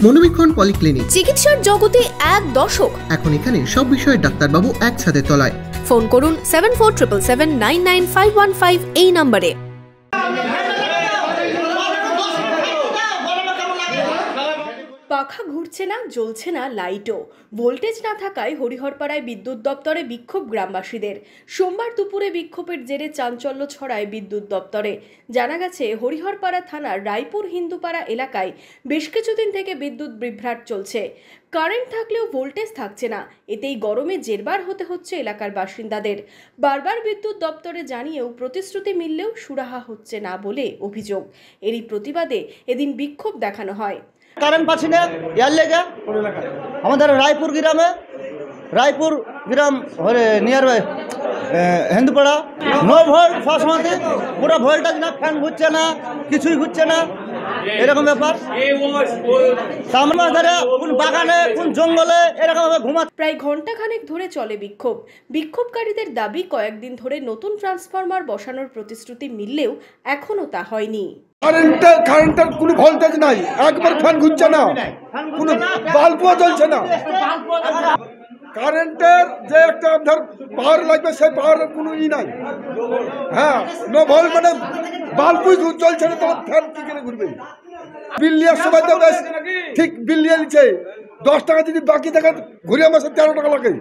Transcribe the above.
মনোবীক্ষণ polyclinic, চিকিৎসার জগতে এক দশক। এখন এখানে সব বিষয়ে ডাক্তারবাবু একসাথে তলায়। ফোন করুন 7477799515 এই নম্বরে। পাখা ঘুরছে না, জ্বলছে না লাইটও। ভোল্টেজ না থাকায় হরিহরপাড়ায় বিদ্যুৎ দপ্তরে বিক্ষোভ গ্রামবাসীদের। সোমবার দুপুরে বিক্ষোভের জেরে চাঞ্চল্য ছড়ায় বিদ্যুৎ দপ্তরে। জানা গেছে, হরিহরপাড়া থানার রায়পুর হিন্দুপাড়া এলাকায় বেশ কিছুদিন থেকে বিদ্যুৎ বিভ্রাট চলছে। কারেন্ট থাকলেও ভোল্টেজ থাকছে না, এতেই গরমে জেরবার হতে হচ্ছে এলাকার বাসিন্দাদের। বারবার বিদ্যুৎ দপ্তরে জানিয়েও প্রতিশ্রুতি মিললেও সুরাহা হচ্ছে না বলে অভিযোগ। এরই প্রতিবাদে এদিন বিক্ষোভ দেখানো হয়। কারেন্ট পাচ্ছি না, এর লেগে আমাদের রায়পুর গ্রাম near by Hindupara no volt সবসময় পুরো ভোল্টেজ না, ফ্যান ঘুরছে না, কিছুই ঘুরছে না, এরকম ব্যাপার। ধরে কোন বাগানে কোন জঙ্গলে এরকম ভাবে ঘুমা। প্রায় ঘন্টাখানেক ধরে চলে বিক্ষোভ। বিক্ষোভকারীদের দাবি, কয়েকদিন ধরে নতুন ট্রান্সফরমার বসানোর প্রতিশ্রুতি মিললেও এখনো তা হয়নি। কারেন্টের কোনো ভোল্টেজ নাই, একবার ফ্যান ঘুরছে না, কোনো বাল্বও জ্বলছে না। কারেন্টের যে একটা আপনার পাওয়ার লাগবে সেই পাওয়ারের কোনো নাই। হ্যাঁ, নো ভোল্ট মানে বাল্বই জ্বলছে না, তোমার ফ্যান কি করে ঘুরবে? বিল নেওয়ার সময় তো বেশ ঠিক বিল নিয়ে নিচ্ছে, 10 টাকা যদি বাকি থাকে ঘুরে মাসে 13 টাকা লাগে।